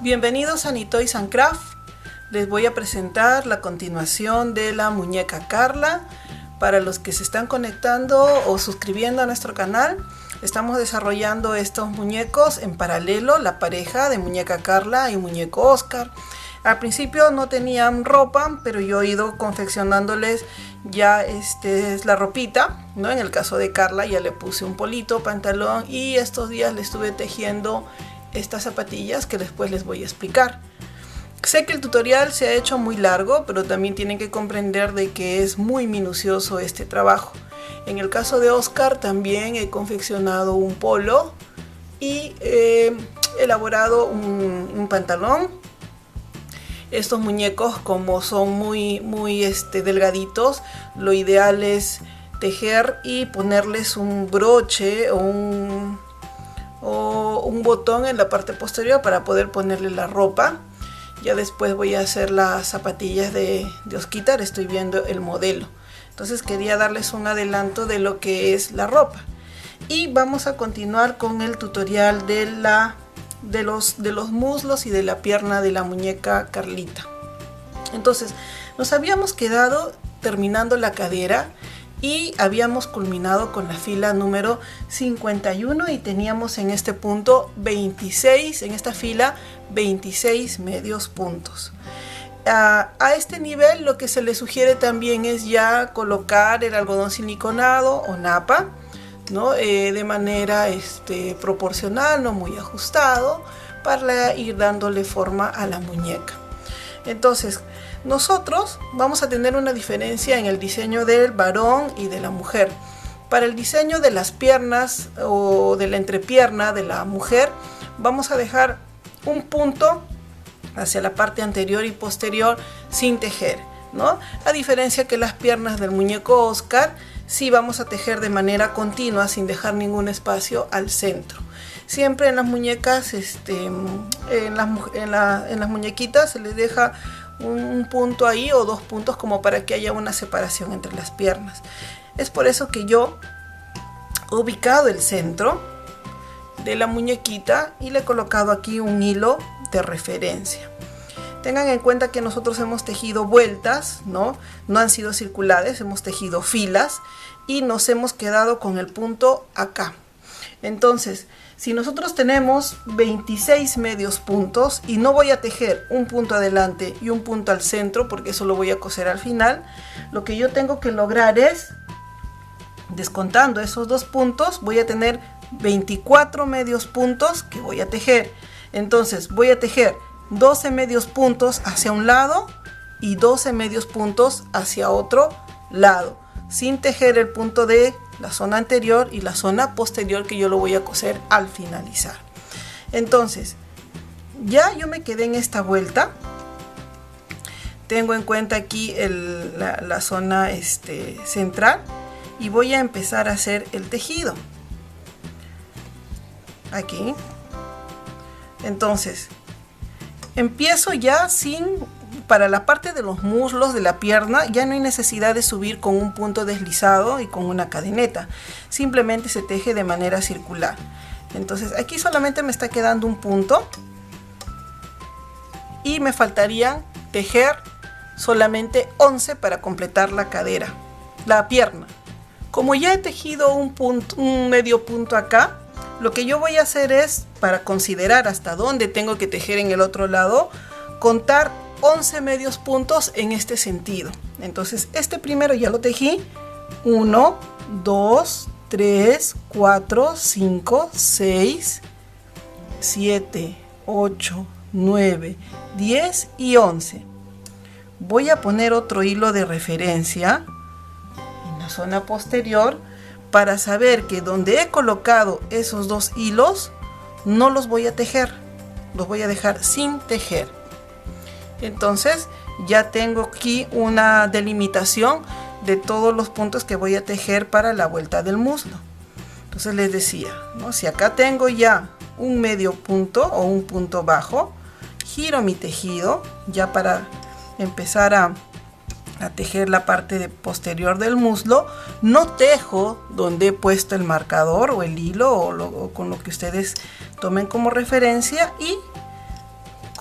Bienvenidos a Knittoys and Craft. Les voy a presentar la continuación de la muñeca Carla. Para los que se están conectando o suscribiendo a nuestro canal, estamos desarrollando estos muñecos en paralelo, la pareja de muñeca Carla y muñeco Oscar. Al principio no tenían ropa, pero yo he ido confeccionándoles ya la ropita, ¿no? En el caso de Carla ya le puse un polito, pantalón, y estos días le estuve tejiendo estas zapatillas que después les voy a explicar. Sé que el tutorial se ha hecho muy largo, pero también tienen que comprender de que es muy minucioso este trabajo. En el caso de Oscar también he confeccionado un polo y he elaborado un pantalón. Estos muñecos, como son muy delgaditos, lo ideal es tejer y ponerles un broche o un botón en la parte posterior para poder ponerle la ropa. Ya después voy a hacer las zapatillas de Osquitar, estoy viendo el modelo. Entonces quería darles un adelanto de lo que es la ropa. Y vamos a continuar con el tutorial de los muslos y de la pierna de la muñeca Carlita. Entonces nos habíamos quedado terminando la cadera y habíamos culminado con la fila número 51 y teníamos en este punto 26, en esta fila 26 medios puntos. A este nivel lo que se le sugiere también es ya colocar el algodón siliconado o napa, ¿no? De manera proporcional, no muy ajustado, para ir dándole forma a la muñeca. Entonces nosotros vamos a tener una diferencia en el diseño del varón y de la mujer. Para el diseño de las piernas o de la entrepierna de la mujer vamos a dejar un punto hacia la parte anterior y posterior sin tejer, ¿no? A diferencia que las piernas del muñeco Oscar sí vamos a tejer de manera continua sin dejar ningún espacio al centro. Siempre en las muñecas, en las muñequitas se les deja un punto ahí o dos puntos como para que haya una separación entre las piernas. Es por eso que yo he ubicado el centro de la muñequita y le he colocado aquí un hilo de referencia. Tengan en cuenta que nosotros hemos tejido vueltas, no han sido circulares, hemos tejido filas y nos hemos quedado con el punto acá. Entonces, si nosotros tenemos 26 medios puntos y no voy a tejer un punto adelante y un punto al centro, porque eso lo voy a coser al final, lo que yo tengo que lograr es, descontando esos dos puntos, voy a tener 24 medios puntos que voy a tejer. Entonces voy a tejer 12 medios puntos hacia un lado y 12 medios puntos hacia otro lado, sin tejer el punto de la zona anterior y la zona posterior, que yo lo voy a coser al finalizar. Entonces ya yo me quedé en esta vuelta. Tengo en cuenta aquí la zona central y voy a empezar a hacer el tejido aquí. Entonces empiezo ya para la parte de los muslos de la pierna ya no hay necesidad de subir con un punto deslizado y con una cadeneta, simplemente se teje de manera circular. Entonces aquí solamente me está quedando un punto y me faltaría tejer solamente 11 para completar la cadera, la pierna. Como ya he tejido un medio punto acá, lo que yo voy a hacer es, para considerar hasta dónde tengo que tejer en el otro lado, contar 11 medios puntos en este sentido. Entonces este primero ya lo tejí. 1, 2, 3, 4, 5, 6, 7, 8, 9, 10 y 11. Voy a poner otro hilo de referencia en la zona posterior para saber que donde he colocado esos dos hilos no los voy a tejer, los voy a dejar sin tejer. Entonces ya tengo aquí una delimitación de todos los puntos que voy a tejer para la vuelta del muslo. Entonces les decía, ¿no? Si acá tengo ya un medio punto o un punto bajo, giro mi tejido ya para empezar a tejer la parte posterior del muslo. No tejo donde he puesto el marcador o el hilo o con lo que ustedes tomen como referencia, y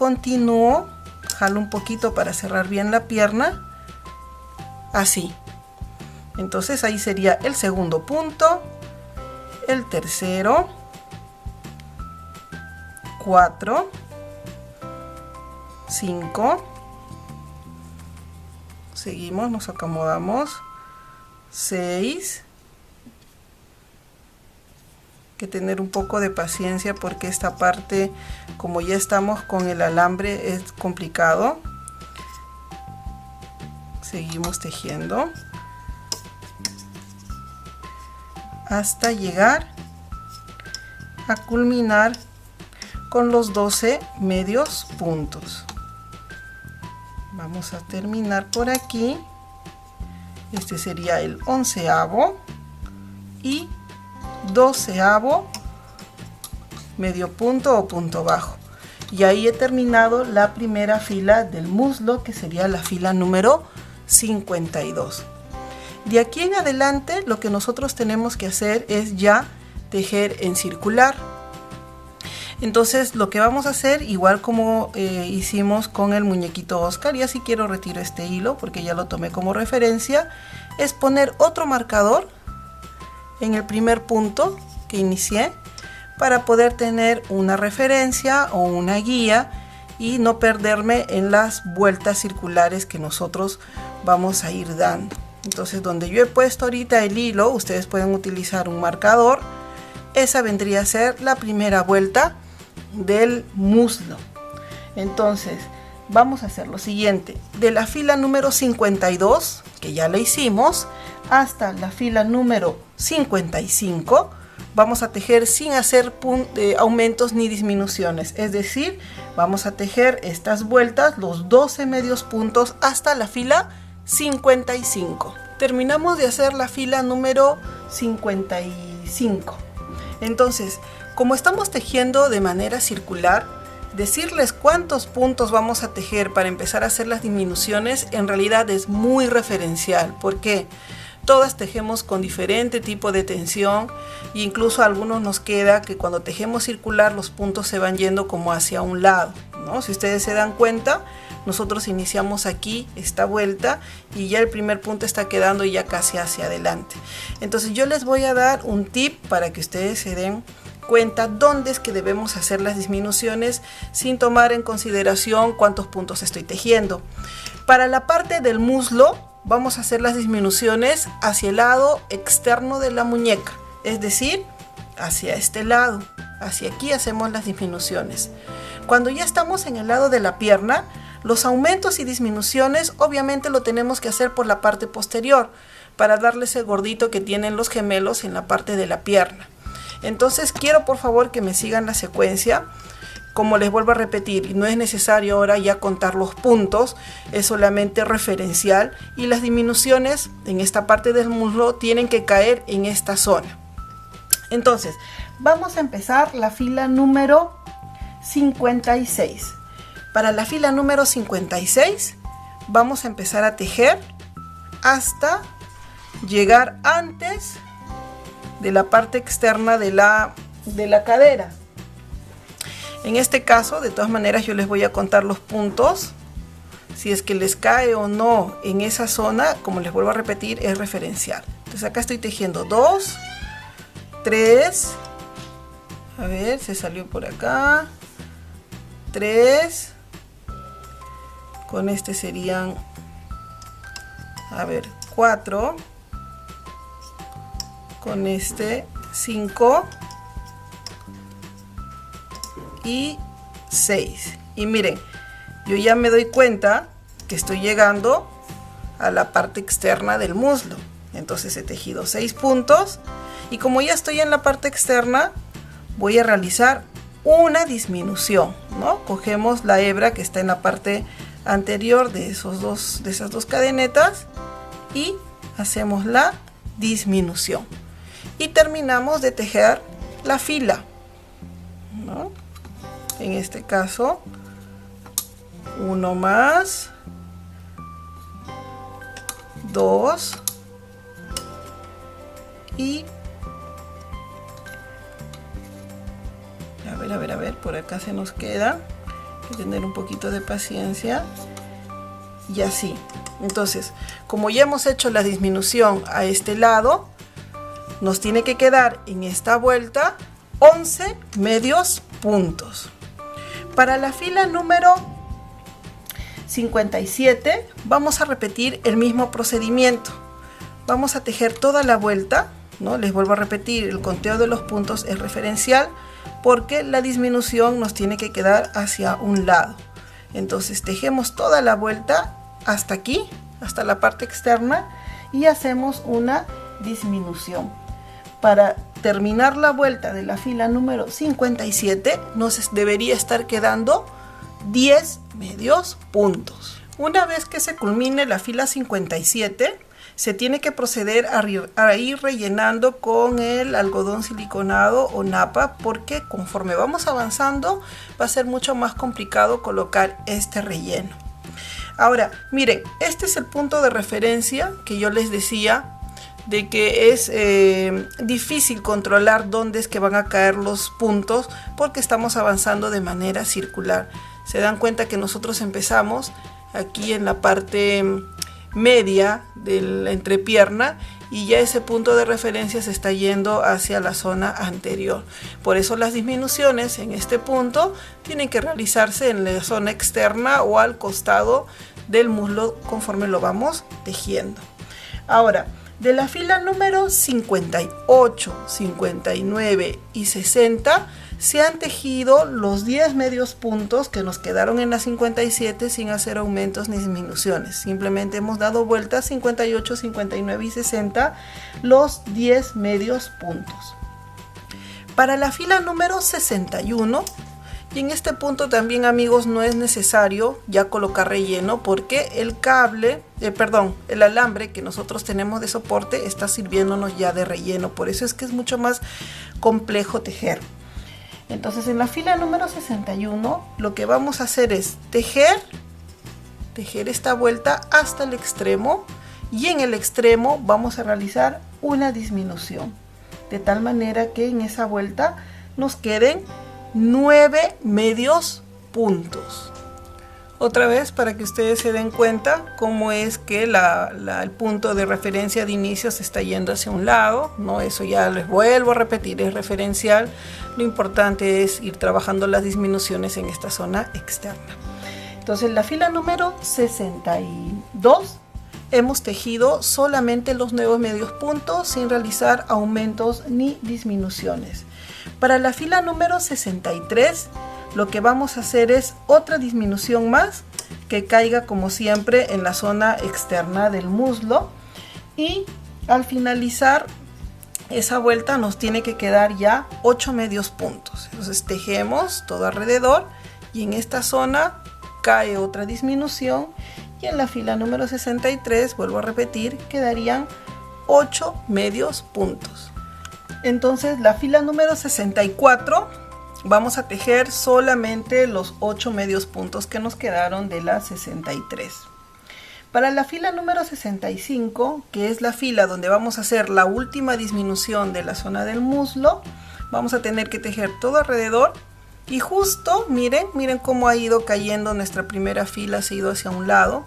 continúo, jalo un poquito para cerrar bien la pierna, así. Entonces ahí sería el segundo punto, el tercero, 4, 5, seguimos, nos acomodamos, 6, que tener un poco de paciencia porque esta parte, como ya estamos con el alambre, es complicado. Seguimos tejiendo hasta llegar a culminar con los 12 medios puntos. Vamos a terminar por aquí. Este sería el 11avo y 12avo medio punto o punto bajo, y ahí he terminado la primera fila del muslo, que sería la fila número 52. De aquí en adelante lo que nosotros tenemos que hacer es ya tejer en circular. Entonces lo que vamos a hacer, igual como hicimos con el muñequito Oscar, y así quiero retiro este hilo porque ya lo tomé como referencia, es poner otro marcador en el primer punto que inicié para poder tener una referencia o una guía y no perderme en las vueltas circulares que nosotros vamos a ir dando. Entonces, donde yo he puesto ahorita el hilo, ustedes pueden utilizar un marcador. Esa vendría a ser la primera vuelta del muslo. Entonces vamos a hacer lo siguiente: de la fila número 52, que ya la hicimos, hasta la fila número 55 vamos a tejer sin hacer aumentos ni disminuciones, es decir, vamos a tejer estas vueltas, los 12 medios puntos, hasta la fila 55. Terminamos de hacer la fila número 55. Entonces, como estamos tejiendo de manera circular, decirles cuántos puntos vamos a tejer para empezar a hacer las disminuciones en realidad es muy referencial, porque todas tejemos con diferente tipo de tensión e incluso a algunos nos queda que cuando tejemos circular los puntos se van yendo como hacia un lado, ¿no? Si ustedes se dan cuenta, nosotros iniciamos aquí esta vuelta y ya el primer punto está quedando ya casi hacia adelante. Entonces yo les voy a dar un tip para que ustedes se den cuenta dónde es que debemos hacer las disminuciones sin tomar en consideración cuántos puntos estoy tejiendo. Para la parte del muslo vamos a hacer las disminuciones hacia el lado externo de la muñeca, es decir, hacia este lado. Hacia aquí hacemos las disminuciones. Cuando ya estamos en el lado de la pierna, los aumentos y disminuciones obviamente lo tenemos que hacer por la parte posterior para darle ese gordito que tienen los gemelos en la parte de la pierna. Entonces quiero por favor que me sigan la secuencia. Como les vuelvo a repetir, no es necesario ahora ya contar los puntos, es solamente referencial, y las disminuciones en esta parte del muslo tienen que caer en esta zona. Entonces vamos a empezar la fila número 56. Para la fila número 56 vamos a empezar a tejer hasta llegar antes de la parte externa de la cadera. En este caso, de todas maneras, yo les voy a contar los puntos. Si es que les cae o no en esa zona, como les vuelvo a repetir, es referencial. Entonces acá estoy tejiendo 2, 3, a ver, se salió por acá, 3, con este serían, a ver, 4, con este 5 y 6. Y miren, yo ya me doy cuenta que estoy llegando a la parte externa del muslo. Entonces he tejido 6 puntos y como ya estoy en la parte externa, voy a realizar una disminución, ¿no? Cogemos la hebra que está en la parte anterior de esas dos cadenetas y hacemos la disminución. Y terminamos de tejer la fila, ¿no? En este caso, uno más, 2 y a ver, por acá se nos queda Hay que tener un poquito de paciencia. Y así. Entonces, como ya hemos hecho la disminución a este lado, nos tiene que quedar en esta vuelta 11 medios puntos. Para la fila número 57 vamos a repetir el mismo procedimiento. Vamos a tejer toda la vuelta, ¿no? Les vuelvo a repetir, el conteo de los puntos es referencial porque la disminución nos tiene que quedar hacia un lado. Entonces tejemos toda la vuelta hasta aquí, hasta la parte externa, y hacemos una disminución. Para terminar la vuelta de la fila número 57 nos debería estar quedando 10 medios puntos. Una vez que se culmine la fila 57, se tiene que proceder a ir rellenando con el algodón siliconado o napa, porque conforme vamos avanzando va a ser mucho más complicado colocar este relleno. Ahora, miren, este es el punto de referencia que yo les decía de que es difícil controlar dónde es que van a caer los puntos porque estamos avanzando de manera circular. Se dan cuenta que nosotros empezamos aquí en la parte media de la entrepierna y ya ese punto de referencia se está yendo hacia la zona anterior. Por eso las disminuciones en este punto tienen que realizarse en la zona externa o al costado del muslo conforme lo vamos tejiendo. Ahora, de la fila número 58, 59 y 60 se han tejido los 10 medios puntos que nos quedaron en la 57 sin hacer aumentos ni disminuciones. Simplemente hemos dado vueltas 58, 59 y 60 los 10 medios puntos. Para la fila número 61, y en este punto también, amigos, no es necesario ya colocar relleno porque el alambre que nosotros tenemos de soporte está sirviéndonos ya de relleno. Por eso es que es mucho más complejo tejer. Entonces, en la fila número 61 lo que vamos a hacer es tejer esta vuelta hasta el extremo, y en el extremo vamos a realizar una disminución de tal manera que en esa vuelta nos queden 9 medios puntos. Otra vez para que ustedes se den cuenta cómo es que el punto de referencia de inicio se está yendo hacia un lado, ¿no? Eso ya les vuelvo a repetir, es referencial. Lo importante es ir trabajando las disminuciones en esta zona externa. Entonces, la fila número 62 hemos tejido solamente los 9 medios puntos sin realizar aumentos ni disminuciones. Para la fila número 63 lo que vamos a hacer es otra disminución más que caiga como siempre en la zona externa del muslo, y al finalizar esa vuelta nos tiene que quedar ya 8 medios puntos. Entonces tejemos todo alrededor y en esta zona cae otra disminución, y en la fila número 63, vuelvo a repetir, quedarían 8 medios puntos. Entonces, la fila número 64 vamos a tejer solamente los 8 medios puntos que nos quedaron de la 63. Para la fila número 65, que es la fila donde vamos a hacer la última disminución de la zona del muslo, vamos a tener que tejer todo alrededor. Y justo, miren cómo ha ido cayendo nuestra primera fila, se ha ido hacia un lado.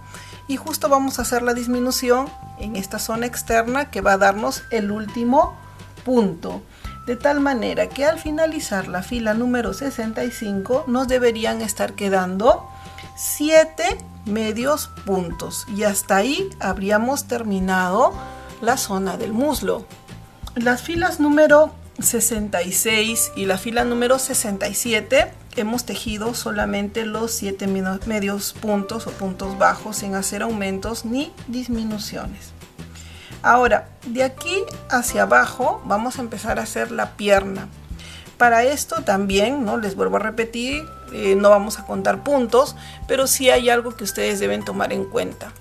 Y justo vamos a hacer la disminución en esta zona externa que va a darnos el último punto. De tal manera que al finalizar la fila número 65 nos deberían estar quedando 7 medios puntos. Y hasta ahí habríamos terminado la zona del muslo. Las filas número 66 y la fila número 67 hemos tejido solamente los 7 medios puntos o puntos bajos sin hacer aumentos ni disminuciones. Ahora, de aquí hacia abajo vamos a empezar a hacer la pierna. Para esto también, ¿no? Les vuelvo a repetir, no vamos a contar puntos, pero sí hay algo que ustedes deben tomar en cuenta.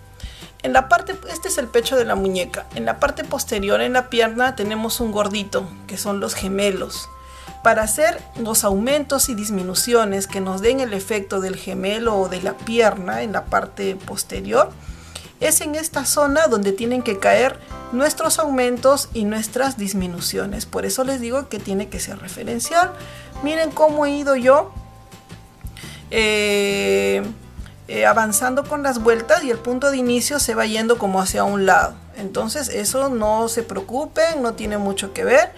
En la parte, este es el pecho de la muñeca. En la parte posterior, en la pierna, tenemos un gordito, que son los gemelos. Para hacer los aumentos y disminuciones que nos den el efecto del gemelo o de la pierna en la parte posterior, es en esta zona donde tienen que caer nuestros aumentos y nuestras disminuciones. Por eso les digo que tiene que ser referencial. Miren cómo he ido yo avanzando con las vueltas y el punto de inicio se va yendo como hacia un lado. Entonces eso no se preocupen, no tiene mucho que ver.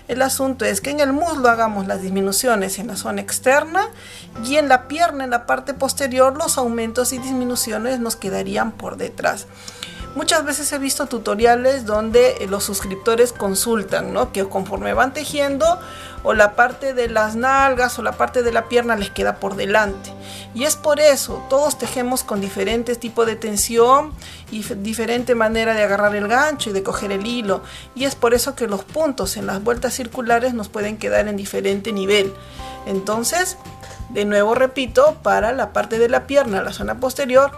El asunto es que en el muslo hagamos las disminuciones en la zona externa y en la pierna, en la parte posterior, los aumentos y disminuciones nos quedarían por detrás. Muchas veces he visto tutoriales donde los suscriptores consultan, ¿no?, que conforme van tejiendo o la parte de las nalgas o la parte de la pierna les queda por delante. Y es por eso, todos tejemos con diferentes tipos de tensión y diferente manera de agarrar el gancho y de coger el hilo. Y es por eso que los puntos en las vueltas circulares nos pueden quedar en diferente nivel. Entonces, de nuevo repito, para la parte de la pierna, la zona posterior,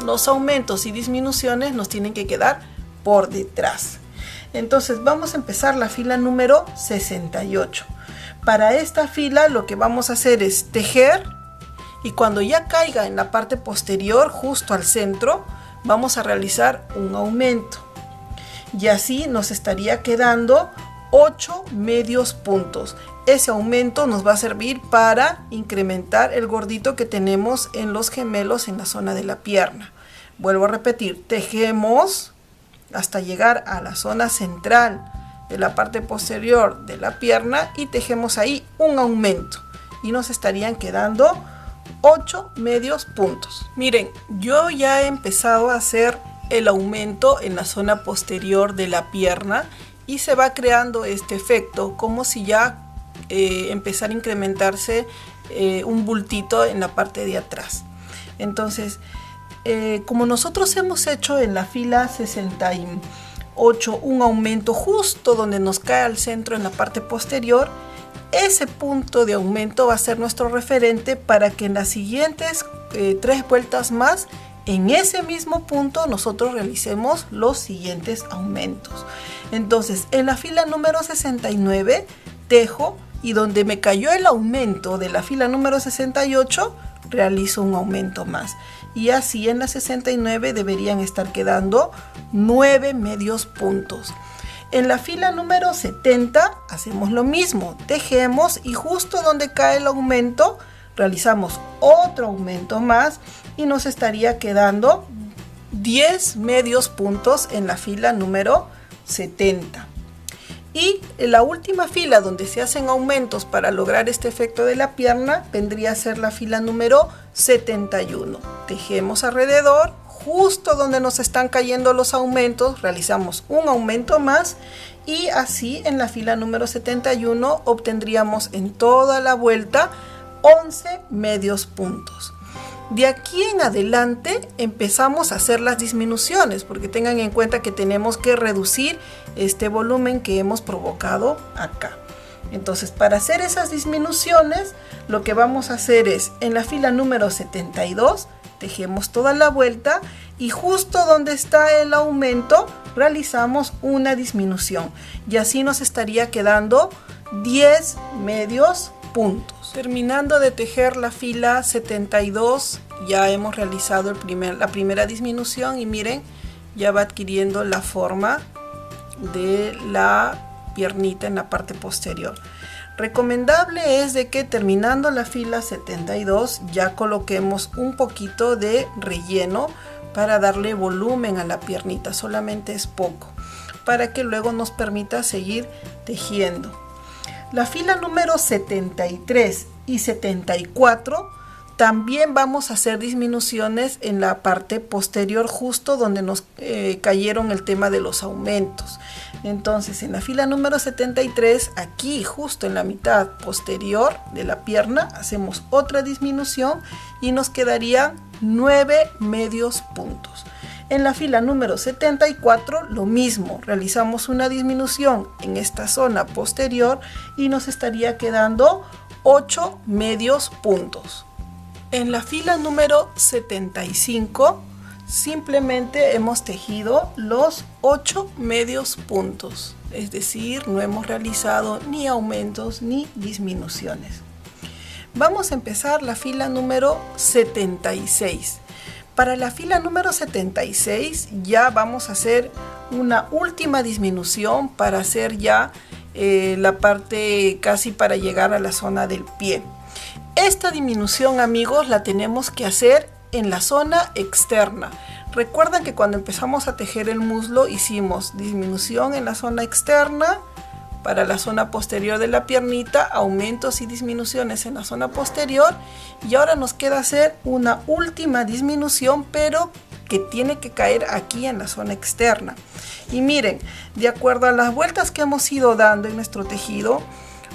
los aumentos y disminuciones nos tienen que quedar por detrás. Entonces vamos a empezar la fila número 68. Para esta fila lo que vamos a hacer es tejer, y cuando ya caiga en la parte posterior, justo al centro, vamos a realizar un aumento. Y así nos estaría quedando 8 medios puntos. Ese aumento nos va a servir para incrementar el gordito que tenemos en los gemelos en la zona de la pierna. Vuelvo a repetir, tejemos hasta llegar a la zona central de la parte posterior de la pierna y tejemos ahí un aumento y nos estarían quedando 8 medios puntos. Miren, yo ya he empezado a hacer el aumento en la zona posterior de la pierna y se va creando este efecto como si ya empezara a incrementarse un bultito en la parte de atrás. Entonces, como nosotros hemos hecho en la fila 68 un aumento justo donde nos cae al centro en la parte posterior, ese punto de aumento va a ser nuestro referente para que en las siguientes 3 vueltas más, en ese mismo punto nosotros realicemos los siguientes aumentos. Entonces, en la fila número 69 tejo, y donde me cayó el aumento de la fila número 68, realizo un aumento más. Y así en la 69 deberían estar quedando 9 medios puntos. En la fila número 70 hacemos lo mismo, tejemos y justo donde cae el aumento realizamos otro aumento más y nos estaría quedando 10 medios puntos en la fila número 70. Y en la última fila donde se hacen aumentos para lograr este efecto de la pierna vendría a ser la fila número 71. Tejemos alrededor, justo donde nos están cayendo los aumentos, realizamos un aumento más y así en la fila número 71 obtendríamos en toda la vuelta 11 medios puntos. De aquí en adelante empezamos a hacer las disminuciones, porque tengan en cuenta que tenemos que reducir este volumen que hemos provocado acá. Entonces, para hacer esas disminuciones, lo que vamos a hacer es, en la fila número 72, tejemos toda la vuelta y justo donde está el aumento, realizamos una disminución. Y así nos estaría quedando 10 medios puntos. Terminando de tejer la fila 72, ya hemos realizado la primera disminución y miren, ya va adquiriendo la forma de la piernita en la parte posterior. Recomendable es de que terminando la fila 72 ya coloquemos un poquito de relleno para darle volumen a la piernita, solamente es poco, para que luego nos permita seguir tejiendo. La fila número 73 y 74 también vamos a hacer disminuciones en la parte posterior, justo donde nos cayeron el tema de los aumentos. Entonces, en la fila número 73, aquí justo en la mitad posterior de la pierna, hacemos otra disminución y nos quedarían 9 medios puntos. En la fila número 74 lo mismo, realizamos una disminución en esta zona posterior y nos estaría quedando 8 medios puntos. En la fila número 75 simplemente hemos tejido los 8 medios puntos, es decir, no hemos realizado ni aumentos ni disminuciones. Vamos a empezar la fila número 76. Para la fila número 76 ya vamos a hacer una última disminución para hacer ya la parte casi para llegar a la zona del pie. Esta disminución, amigos, la tenemos que hacer en la zona externa. Recuerden que cuando empezamos a tejer el muslo hicimos disminución en la zona externa, para la zona posterior de la piernita, aumentos y disminuciones en la zona posterior, y ahora nos queda hacer una última disminución, pero que tiene que caer aquí en la zona externa. Y miren, de acuerdo a las vueltas que hemos ido dando en nuestro tejido,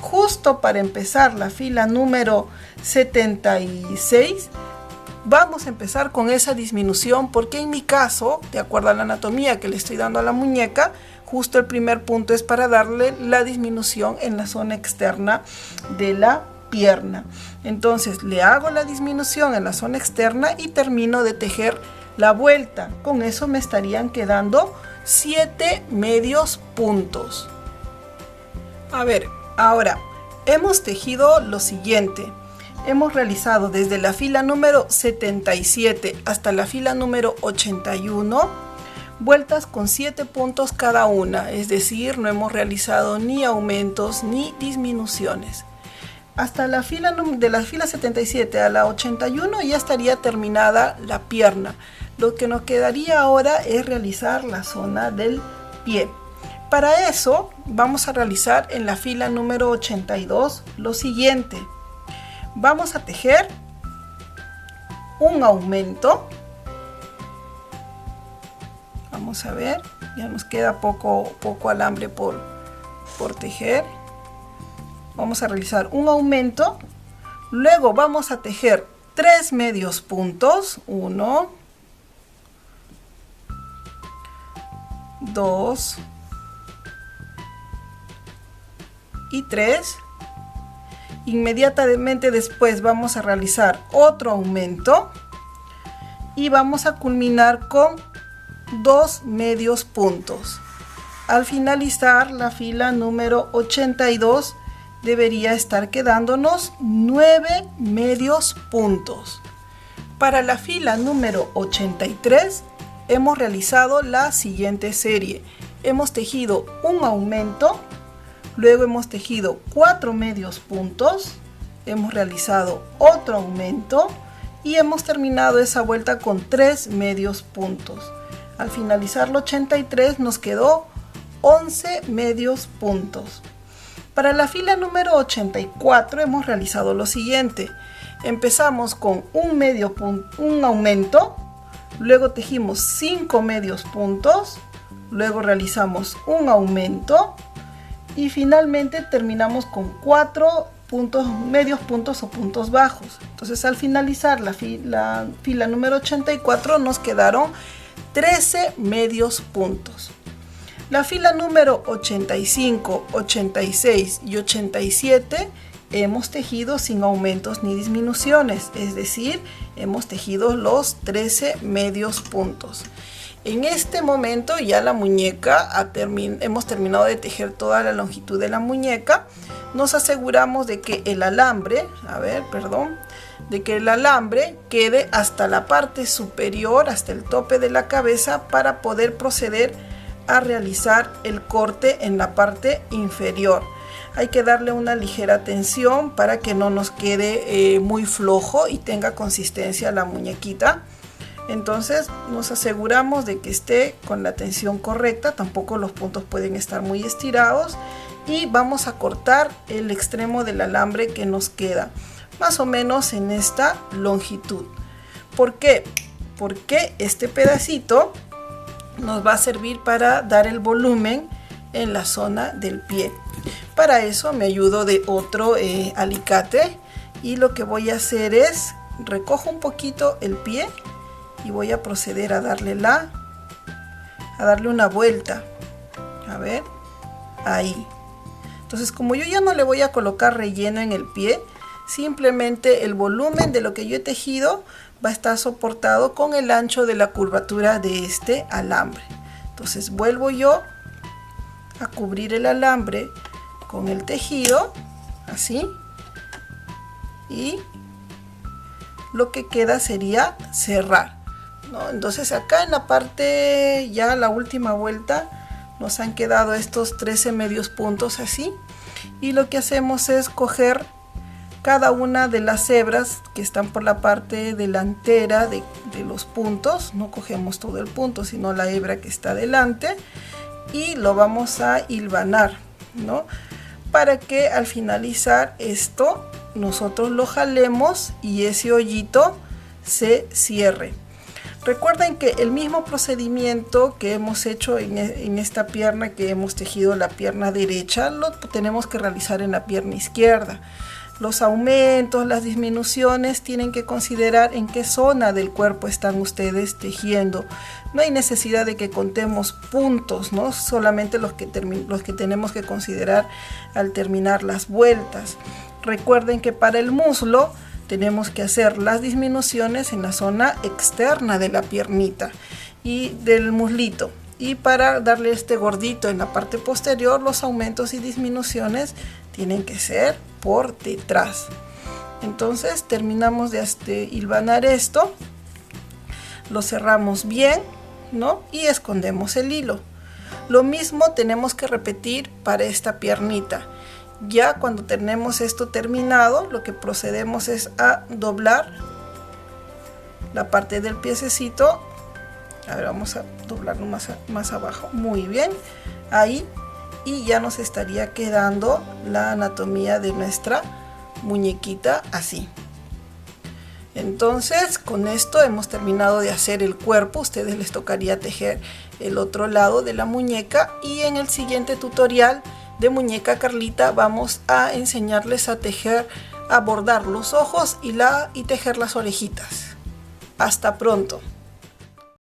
justo para empezar la fila número 76, vamos a empezar con esa disminución, porque en mi caso, de acuerdo a la anatomía que le estoy dando a la muñeca, justo el primer punto es para darle la disminución en la zona externa de la pierna. Entonces le hago la disminución en la zona externa y termino de tejer la vuelta. Con eso me estarían quedando 7 medios puntos. A ver, ahora hemos tejido lo siguiente. Hemos realizado desde la fila número 77 hasta la fila número 81 vueltas con 7 puntos cada una, es decir, no hemos realizado ni aumentos ni disminuciones. Hasta la fila de la fila 77 a la 81 ya estaría terminada la pierna. Lo que nos quedaría ahora es realizar la zona del pie. Para eso vamos a realizar en la fila número 82 lo siguiente. Vamos a tejer un aumento. Vamos a ver, ya nos queda poco alambre por tejer. Vamos a realizar un aumento. Luego vamos a tejer 3 medios puntos. 1, 2 y 3. Inmediatamente después vamos a realizar otro aumento y vamos a culminar con 2 medios puntos. Al finalizar la fila número 82 debería estar quedándonos 9 medios puntos. Para la fila número 83 hemos realizado la siguiente serie. Hemos tejido un aumento, luego hemos tejido 4 medios puntos, hemos realizado otro aumento y hemos terminado esa vuelta con 3 medios puntos. Al finalizar el 83 nos quedó 11 medios puntos. Para la fila número 84 hemos realizado lo siguiente. Empezamos con un aumento, luego tejimos 5 medios puntos, luego realizamos un aumento y finalmente terminamos con 4 medios puntos o puntos bajos. Entonces al finalizar la fila número 84 nos quedaron 13 medios puntos. La fila número 85, 86 y 87 hemos tejido sin aumentos ni disminuciones, es decir, hemos tejido los 13 medios puntos. En este momento ya la muñeca hemos terminado de tejer toda la longitud de la muñeca. Nos aseguramos de que el alambre, de que el alambre quede hasta la parte superior, hasta el tope de la cabeza, para poder proceder a realizar el corte en la parte inferior. Hay que darle una ligera tensión para que no nos quede muy flojo y tenga consistencia la muñequita. Entonces nos aseguramos de que esté con la tensión correcta, tampoco los puntos pueden estar muy estirados, y vamos a cortar el extremo del alambre que nos queda, más o menos en esta longitud. ¿Por qué? Porque este pedacito nos va a servir para dar el volumen en la zona del pie. Para eso me ayudo de otro alicate, y lo que voy a hacer es recojo un poquito el pie y voy a proceder a darle una vuelta. A ver, ahí. Entonces, como yo ya no le voy a colocar relleno en el pie, simplemente el volumen de lo que yo he tejido va a estar soportado con el ancho de la curvatura de este alambre. Entonces vuelvo yo a cubrir el alambre con el tejido, así, y lo que queda sería cerrar, ¿no? Entonces acá en la parte, ya la última vuelta, nos han quedado estos 13 medios puntos así, y lo que hacemos es coger cada una de las hebras que están por la parte delantera de los puntos. No cogemos todo el punto, sino la hebra que está delante, y lo vamos a hilvanar, ¿no? Para que al finalizar esto nosotros lo jalemos y ese hoyito se cierre. Recuerden que el mismo procedimiento que hemos hecho en esta pierna, que hemos tejido la pierna derecha, lo tenemos que realizar en la pierna izquierda. Los aumentos, las disminuciones, tienen que considerar en qué zona del cuerpo están ustedes tejiendo. No hay necesidad de que contemos puntos, ¿no? Solamente los que tenemos que considerar al terminar las vueltas. Recuerden que para el muslo tenemos que hacer las disminuciones en la zona externa de la piernita y del muslito. Y para darle este gordito en la parte posterior, los aumentos y disminuciones tienen que ser por detrás. Entonces terminamos de hilvanar esto, lo cerramos bien, ¿no? Y escondemos el hilo. Lo mismo tenemos que repetir para esta piernita. Ya cuando tenemos esto terminado, lo que procedemos es a doblar la parte del piececito. A ver, vamos a doblarlo más abajo. Muy bien, ahí. Y ya nos estaría quedando la anatomía de nuestra muñequita así. Entonces, con esto hemos terminado de hacer el cuerpo. A ustedes les tocaría tejer el otro lado de la muñeca, y en el siguiente tutorial de Muñeca Carlita vamos a enseñarles a tejer, a bordar los ojos y tejer las orejitas. Hasta pronto.